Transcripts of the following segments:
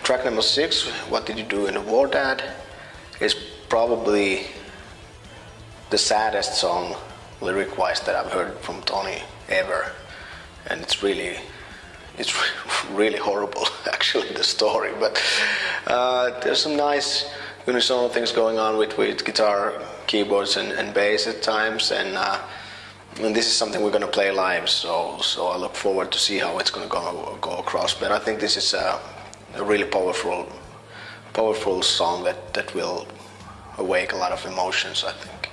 Track number 6, What Did You Do in the War, Dad, is probably the saddest song lyric-wise that I've heard from Tony ever, and it's really horrible actually, the story, but there's some nice unisono things going on with guitar, keyboards and bass at times, and this is something we're going to play live, so I look forward to see how it's going to go across. But I think this is a really powerful song that will awake a lot of emotions, I think.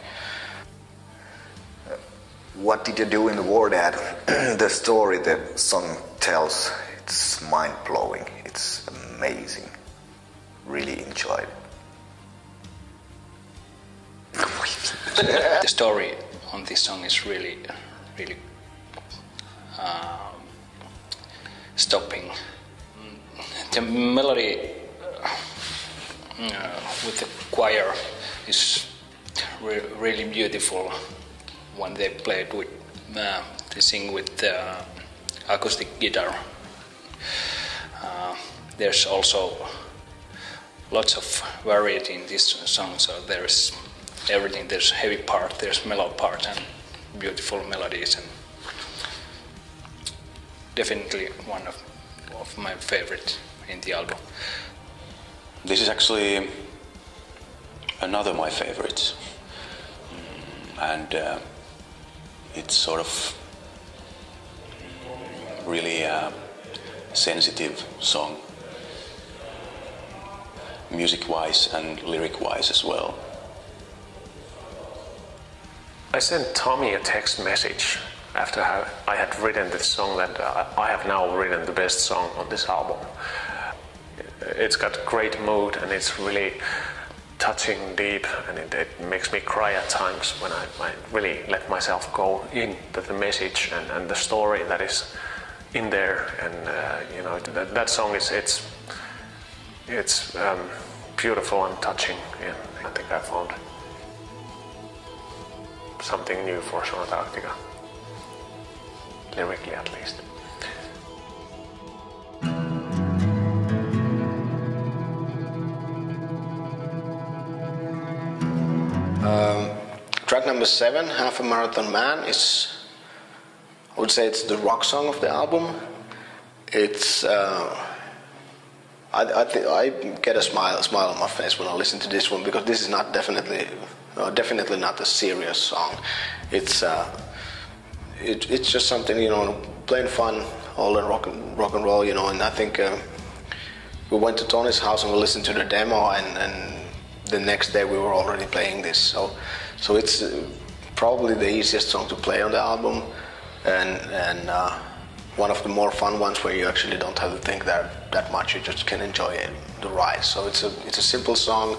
What Did You Do in the War, Dad? The story the song tells, it's mind-blowing, it's amazing. Really enjoyed it. The story on this song is really stopping. The melody with the choir is really beautiful when they played with, they sing with the acoustic guitar. There's also lots of variety in this song, so there's everything. There's heavy part, there's mellow part, and beautiful melodies, and definitely one of my favorite in the album. This is actually another of my favorites, and it's sort of really sensitive song, music-wise and lyric-wise as well. I sent Tommy a text message after I had written this song that I have now written the best song on this album. It's got great mood and it's really touching, deep, and it makes me cry at times when I really let myself go into the message and the story that is in there. And you know, that song is it's beautiful and touching, and I think I found something new for Sonata Arctica, lyrically at least. Track number 7, Half a Marathon Man, is, I would say it's the rock song of the album. It's I get a smile on my face when I listen to this one, because this is not definitely not a serious song. It's just something, you know, plain fun, all in rock and roll, you know. And I think we went to Tony's house and we listened to the demo, and the next day we were already playing this. So it's probably the easiest song to play on the album, and one of the more fun ones where you actually don't have to think that much. You just can enjoy the ride. So it's a simple song,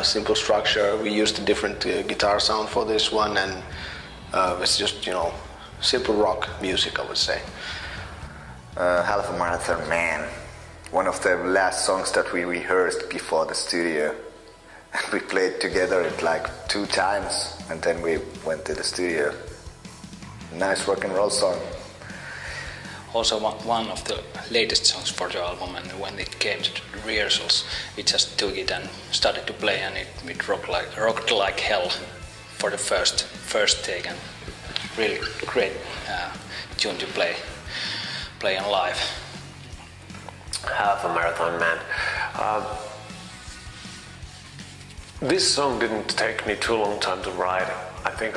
simple structure. We used a different guitar sound for this one, and it's just, you know, simple rock music, I would say. Half a Marathon Man, one of the last songs that we rehearsed before the studio. We played together it like 2 times, and then we went to the studio. Nice rock and roll song. Also one of the latest songs for the album, and when it came to rehearsals, we just took it and started to play, and it rocked like hell for the first take, and really great tune to play on live. Half a Marathon Man. This song didn't take me too long time to write. I think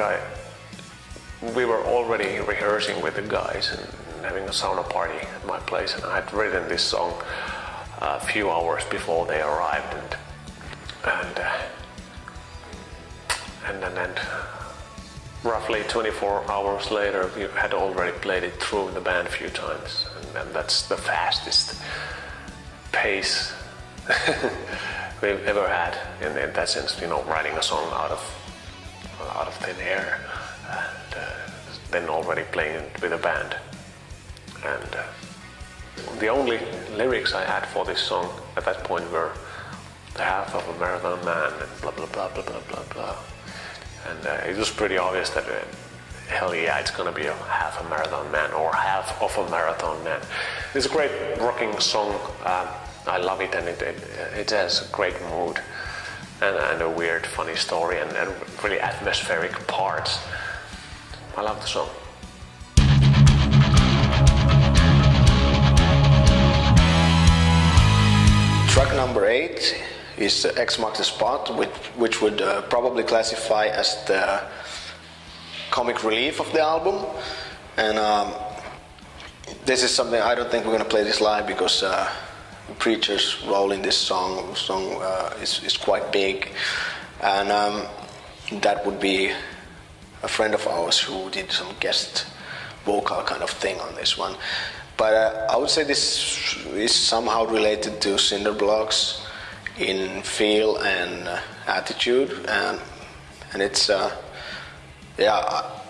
we were already rehearsing with the guys and having a sauna party at my place, and I had written this song a few hours before they arrived, and then roughly 24 hours later we had already played it through the band a few times, and that's the fastest pace we've ever had in that sense, you know, writing a song out of thin air, and then already playing it with a band. And the only lyrics I had for this song at that point were the half of a marathon man and blah blah blah blah blah blah blah. And it was pretty obvious that hell yeah, it's gonna be a half a marathon man or half of a marathon man. It's a great rocking song. I love it, and it has a great mood and a weird, funny story and really atmospheric parts. I love the song. Track number 8 is X Marks the Spot, which would probably classify as the comic relief of the album. And this is something I don't think we're going to play this live because the Preacher's role in this song is quite big. And that would be a friend of ours who did some guest vocal kind of thing on this one. But I would say this is somehow related to Cinderblocks in feel and attitude, and it's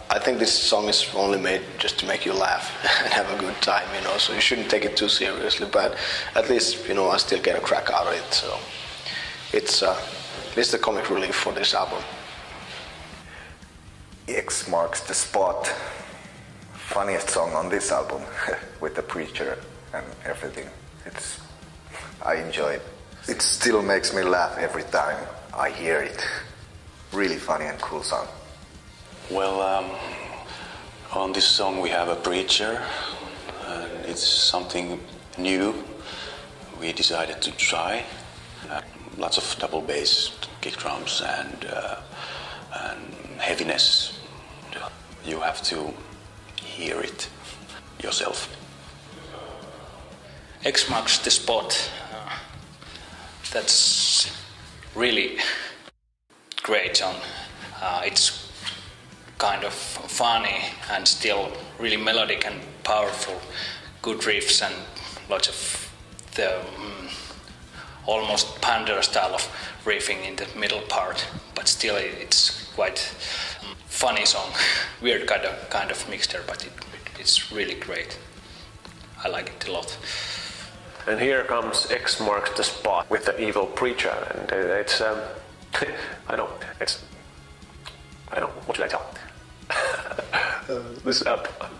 I think this song is only made just to make you laugh and have a good time, you know. So you shouldn't take it too seriously, but at least, you know, I still get a crack out of it. So it's the comic relief for this album. X Marks the Spot. Funniest song on this album with the Preacher and everything. I enjoy it. It still makes me laugh every time I hear it. Really funny and cool song. Well, on this song we have a Preacher, and it's something new we decided to try. Lots of double bass, kick drums, and heaviness. You have to hear it yourself. X Marks the Spot. That's really great song. It's kind of funny and still really melodic and powerful. Good riffs and lots of the almost Panther style of riffing in the middle part, but still it's quite funny song. Weird kind of mixture, but it's really great. I like it a lot. And here comes X Marks the Spot with the evil Preacher, and it's I know what should I tell?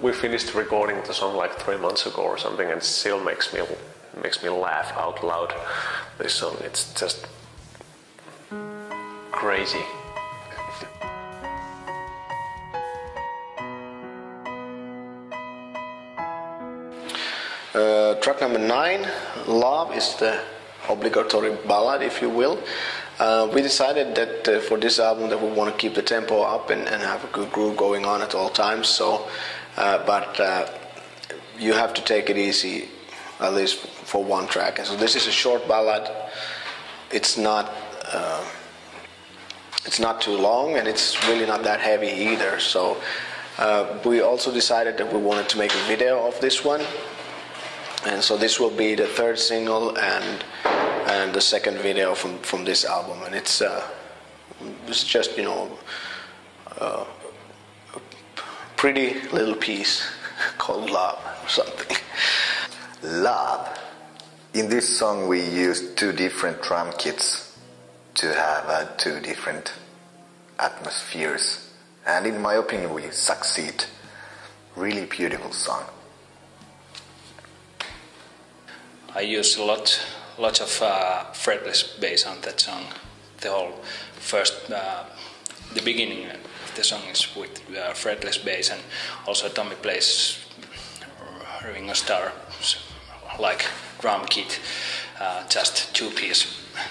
We finished recording the song like 3 months ago or something, and still makes me laugh out loud. This song, it's just crazy. Track number 9, Love, is the obligatory ballad, if you will. We decided that for this album that we want to keep the tempo up and have a good groove going on at all times. So, but you have to take it easy, at least for one track. And so this is a short ballad. It's not too long, and it's really not that heavy either. So we also decided that we wanted to make a video of this one. And so this will be the 3rd single and the 2nd video from this album, and it's just, you know, a pretty little piece called Love or something. Love. In this song we used 2 different drum kits to have 2 different atmospheres, and in my opinion we succeed. Really beautiful song. I use lots of fretless bass on that song. The whole first, the beginning of the song is with fretless bass, and also Tommy plays Ringo Starr like drum kit, just 2-piece,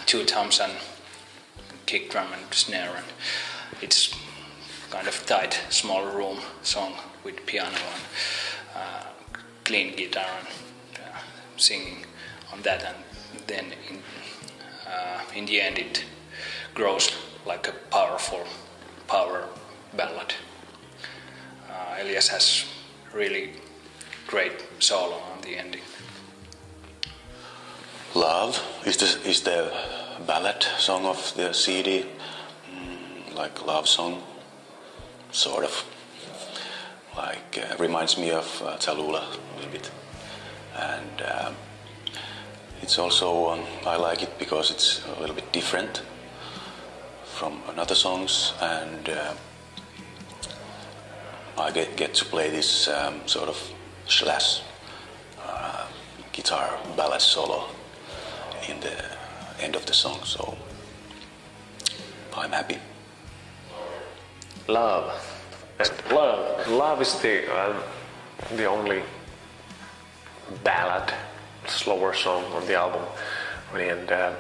2 toms and kick drum and snare, and it's kind of tight, small room song with piano and clean guitar and singing on that, and then in the end it grows like a power ballad. Elias has really great solo on the ending. Love is the ballad song of the CD, like love song, sort of. Like reminds me of Tallulah a little bit, and it's also I like it because it's a little bit different from another songs, and I get to play this sort of slash guitar ballad solo in the end of the song, so I'm happy. Love. Love is the only ballad, slower song on the album, really, and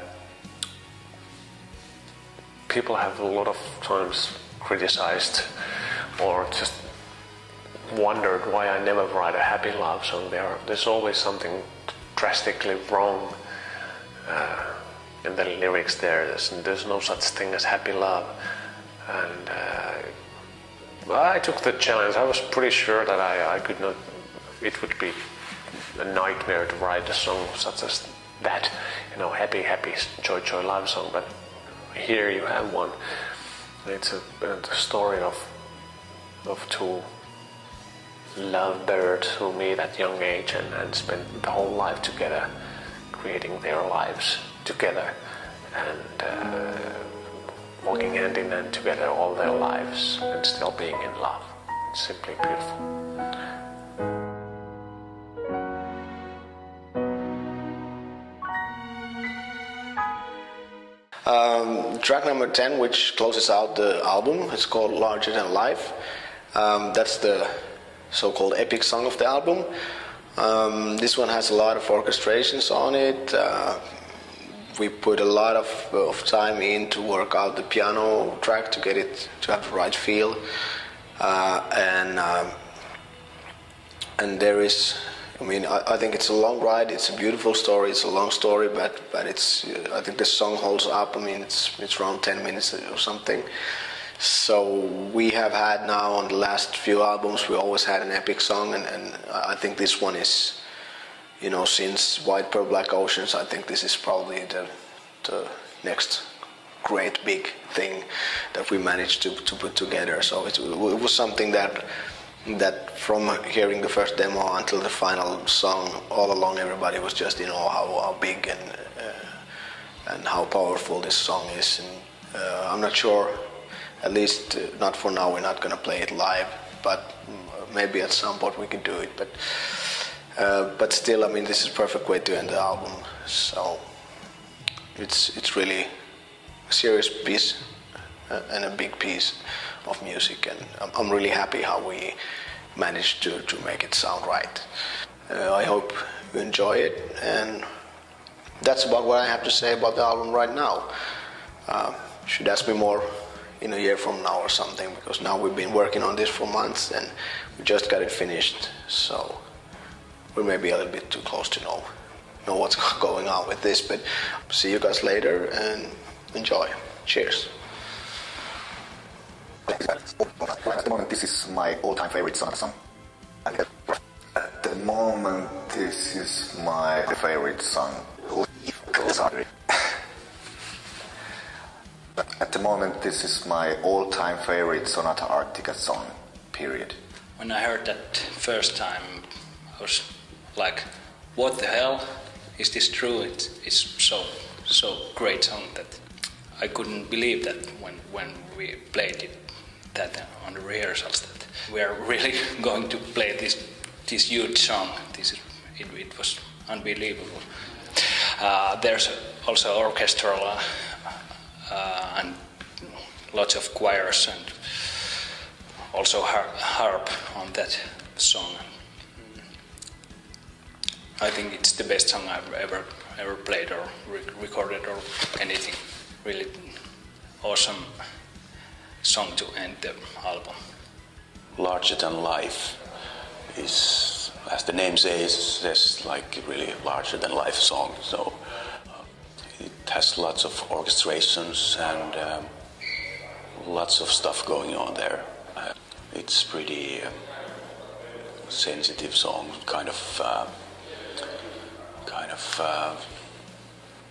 people have a lot of times criticized or just wondered why I never write a happy love song. There's always something drastically wrong in the lyrics there. There's no such thing as happy love, and I took the challenge. I was pretty sure that I could not. It would be a nightmare to write a song such as that, happy, joy, love song. But here you have one. It's a story of two lovebirds who meet at young age and spend the whole life together, creating their lives together, and walking hand in hand together all their lives and still being in love. It's simply beautiful. Track number 10, which closes out the album, it's called Larger Than Life. That's the so-called epic song of the album. This one has a lot of orchestrations on it. We put a lot of time in to work out the piano track to get it to have the right feel, and there is. I think it's a long ride. It's a beautiful story. It's a long story, but it's. I think the song holds up. It's around 10 minutes or something. So we have had now on the last few albums, we always had an epic song, and I think this one is. Since White Pearl Black Oceans, I think this is probably the next great big thing that we managed to put together. So it was something that from hearing the first demo until the final song, all along everybody was just how big and how powerful this song is. And I'm not sure, at least not for now, we're not going to play it live, but maybe at some point we can do it. But still, this is a perfect way to end the album. So it's really a serious piece and a big piece of music, and I'm really happy how we managed to make it sound right. I hope you enjoy it, and that's about what I have to say about the album right now. Should ask me more in a year from now or something, because now we've been working on this for months and we just got it finished, so we may be a little bit too close to know what's going on with this. But see you guys later and enjoy. Cheers. At the moment, this is my all-time favorite Sonata song. At the moment, this is my favorite song. At the moment, this is my all-time favorite Sonata Arctica song, period. When I heard that first time, I was like, what the hell? Is this true? It's so great song that I couldn't believe that when we played it that on the rehearsals, that we are really going to play this huge song. It was unbelievable. There's also orchestral and lots of choirs and also harp on that song. I think it's the best song I've ever played or recorded or anything. Really awesome song to end the album. Larger Than Life is, as the name says, like really larger than life song. So it has lots of orchestrations and lots of stuff going on there. It's pretty sensitive song, kind of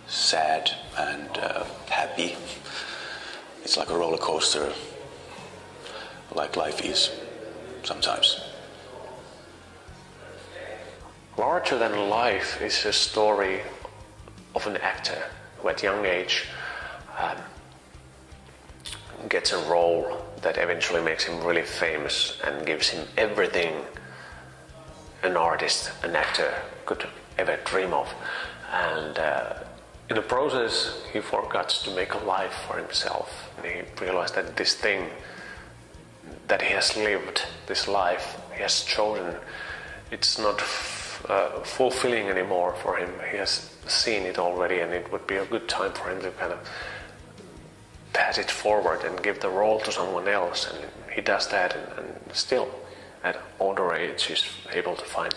sad and happy. It's like a roller coaster, like life is sometimes. Larger Than Life is a story of an actor who at young age gets a role that eventually makes him really famous and gives him everything an artist, an actor could ever dream of. And In the process, he forgot to make a life for himself. And he realized that this thing that he has lived, this life he has chosen, it's not fulfilling anymore for him. He has seen it already, and it would be a good time for him to kind of pass it forward and give the role to someone else. And he does that, and still, at older age, he's able to find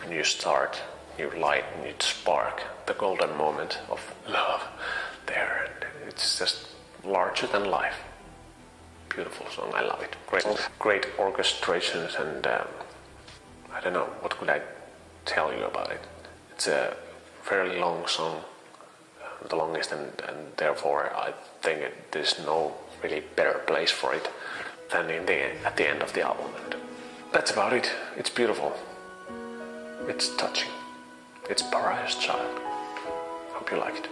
a new start, new light, new spark, the golden moment of love there. And it's just larger than life. Beautiful song, I love it. Great orchestrations, and I don't know, what could I tell you about it? It's a fairly long song, the longest, and therefore I think there's no really better place for it than at the end of the album. And that's about it. It's beautiful. It's touching. It's Pariah's Child. Hope you like it.